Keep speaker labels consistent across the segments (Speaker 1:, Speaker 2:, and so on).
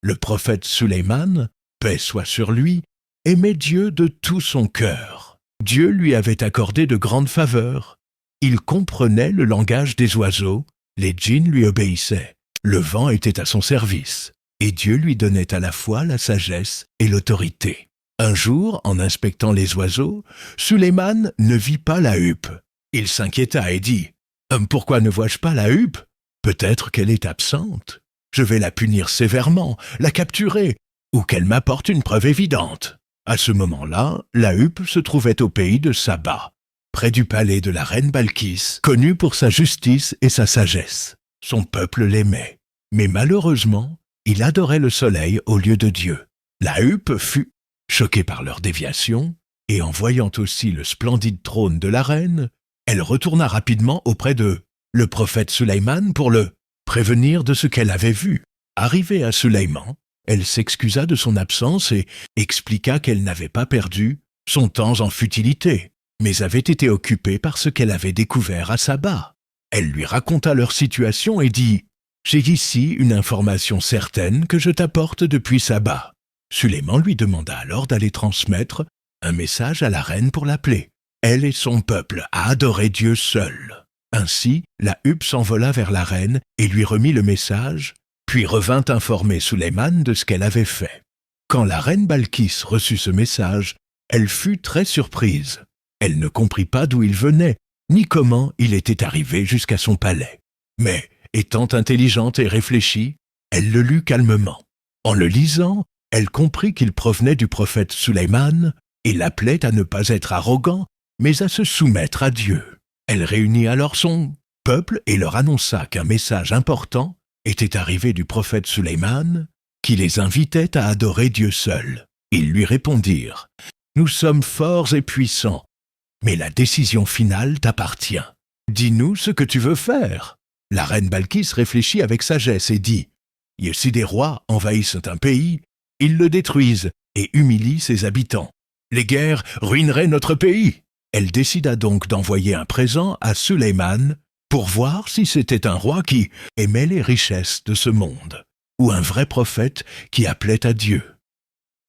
Speaker 1: Le prophète Sulayman, paix soit sur lui, aimait Dieu de tout son cœur. Dieu lui avait accordé de grandes faveurs. Il comprenait le langage des oiseaux, les djinns lui obéissaient, le vent était à son service, et Dieu lui donnait à la fois la sagesse et l'autorité. Un jour, en inspectant les oiseaux, Sulayman ne vit pas la huppe. Il s'inquiéta et dit « Pourquoi ne vois-je pas la huppe? Peut-être qu'elle est absente. Je vais la punir sévèrement, la capturer, ou qu'elle m'apporte une preuve évidente. » À ce moment-là, la huppe se trouvait au pays de Saba, près du palais de la reine Balkis, connue pour sa justice et sa sagesse. Son peuple l'aimait, mais malheureusement, il adorait le soleil au lieu de Dieu. La huppe fut choquée par leur déviation, et en voyant aussi le splendide trône de la reine, elle retourna rapidement auprès de le prophète Sulayman pour le prévenir de ce qu'elle avait vu. Arrivée à Sulayman, elle s'excusa de son absence et expliqua qu'elle n'avait pas perdu son temps en futilité, mais avait été occupée par ce qu'elle avait découvert à Saba. Elle lui raconta leur situation et dit « J'ai ici une information certaine que je t'apporte depuis Saba. » Sulayman lui demanda alors d'aller transmettre un message à la reine pour l'appeler. Elle et son peuple a adoré Dieu seul. Ainsi, la huppe s'envola vers la reine et lui remit le message, puis revint informer Sulayman de ce qu'elle avait fait. Quand la reine Balkis reçut ce message, elle fut très surprise. Elle ne comprit pas d'où il venait, ni comment il était arrivé jusqu'à son palais. Mais, étant intelligente et réfléchie, elle le lut calmement. En le lisant, elle comprit qu'il provenait du prophète Sulayman et l'appelait à ne pas être arrogant, mais à se soumettre à Dieu. Elle réunit alors son peuple et leur annonça qu'un message important était arrivé du prophète Sulayman, qui les invitait à adorer Dieu seul. Ils lui répondirent « Nous sommes forts et puissants, mais la décision finale t'appartient. Dis-nous ce que tu veux faire. » La reine Balkis réfléchit avec sagesse et dit « Si des rois envahissent un pays, ils le détruisent et humilient ses habitants. Les guerres ruineraient notre pays. » Elle décida donc d'envoyer un présent à Sulayman pour voir si c'était un roi qui aimait les richesses de ce monde, ou un vrai prophète qui appelait à Dieu.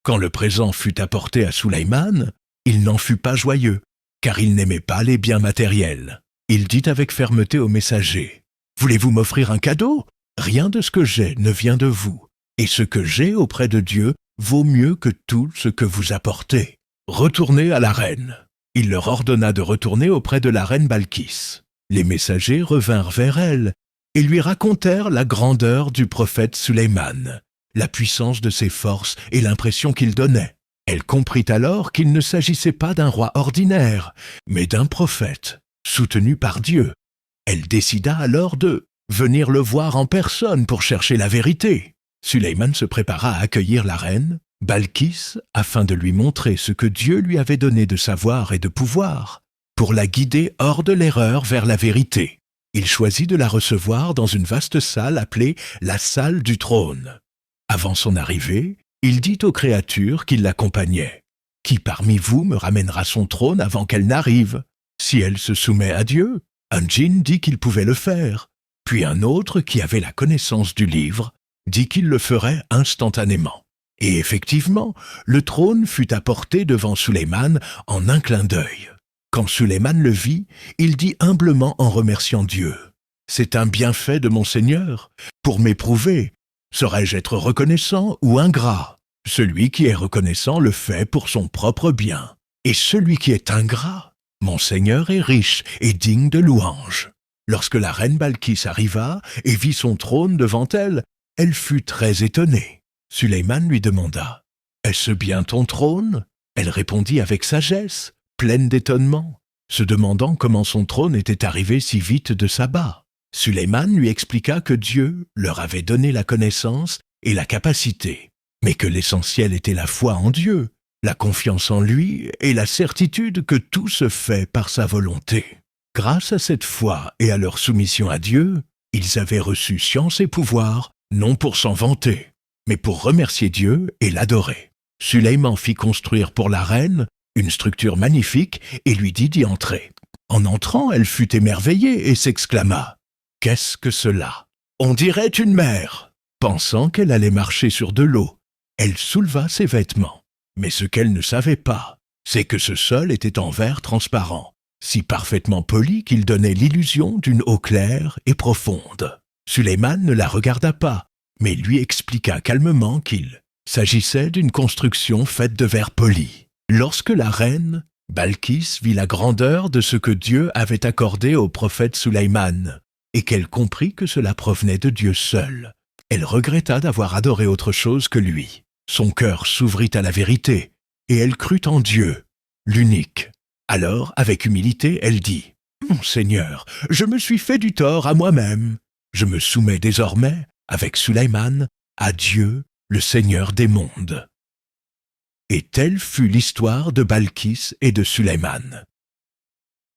Speaker 1: Quand le présent fut apporté à Sulayman, il n'en fut pas joyeux, car il n'aimait pas les biens matériels. Il dit avec fermeté au messager « Voulez-vous m'offrir un cadeau? Rien de ce que j'ai ne vient de vous, et ce que j'ai auprès de Dieu vaut mieux que tout ce que vous apportez. Retournez à la reine. » Il leur ordonna de retourner auprès de la reine Balkis. Les messagers revinrent vers elle et lui racontèrent la grandeur du prophète Sulayman, la puissance de ses forces et l'impression qu'il donnait. Elle comprit alors qu'il ne s'agissait pas d'un roi ordinaire, mais d'un prophète, soutenu par Dieu. Elle décida alors de venir le voir en personne pour chercher la vérité. Sulayman se prépara à accueillir la reine Balkis afin de lui montrer ce que Dieu lui avait donné de savoir et de pouvoir, pour la guider hors de l'erreur vers la vérité. Il choisit de la recevoir dans une vaste salle appelée la salle du trône. Avant son arrivée, il dit aux créatures qui l'accompagnaient « Qui parmi vous me ramènera son trône avant qu'elle n'arrive? Si elle se soumet à Dieu ?» Un djinn dit qu'il pouvait le faire, puis un autre qui avait la connaissance du livre dit qu'il le ferait instantanément. Et effectivement, le trône fut apporté devant Sulayman en un clin d'œil. Quand Sulayman le vit, il dit humblement en remerciant Dieu « C'est un bienfait de mon Seigneur. Pour m'éprouver, saurais-je être reconnaissant ou ingrat? Celui qui est reconnaissant le fait pour son propre bien. Et celui qui est ingrat, mon Seigneur est riche et digne de louange. » Lorsque la reine Balkis arriva et vit son trône devant elle, elle fut très étonnée. Sulayman lui demanda « Est-ce bien ton trône ?» Elle répondit avec sagesse, pleine d'étonnement, se demandant comment son trône était arrivé si vite de Saba. Sulayman lui expliqua que Dieu leur avait donné la connaissance et la capacité, mais que l'essentiel était la foi en Dieu, la confiance en lui et la certitude que tout se fait par sa volonté. Grâce à cette foi et à leur soumission à Dieu, ils avaient reçu science et pouvoir, non pour s'en vanter, mais pour remercier Dieu et l'adorer. Sulayman fit construire pour la reine une structure magnifique et lui dit d'y entrer. En entrant, elle fut émerveillée et s'exclama « Qu'est-ce que cela? On dirait une mer !» Pensant qu'elle allait marcher sur de l'eau, elle souleva ses vêtements. Mais ce qu'elle ne savait pas, c'est que ce sol était en verre transparent, si parfaitement poli qu'il donnait l'illusion d'une eau claire et profonde. Sulayman ne la regarda pas, mais lui expliqua calmement qu'il s'agissait d'une construction faite de verre poli. Lorsque la reine, Balkis, vit la grandeur de ce que Dieu avait accordé au prophète Sulayman, et qu'elle comprit que cela provenait de Dieu seul, elle regretta d'avoir adoré autre chose que lui. Son cœur s'ouvrit à la vérité, et elle crut en Dieu, l'unique. Alors, avec humilité, elle dit « Mon Seigneur, je me suis fait du tort à moi-même. Je me soumets désormais, avec Sulayman, à Dieu, le Seigneur des mondes. » Et telle fut l'histoire de Balkis et de Sulayman.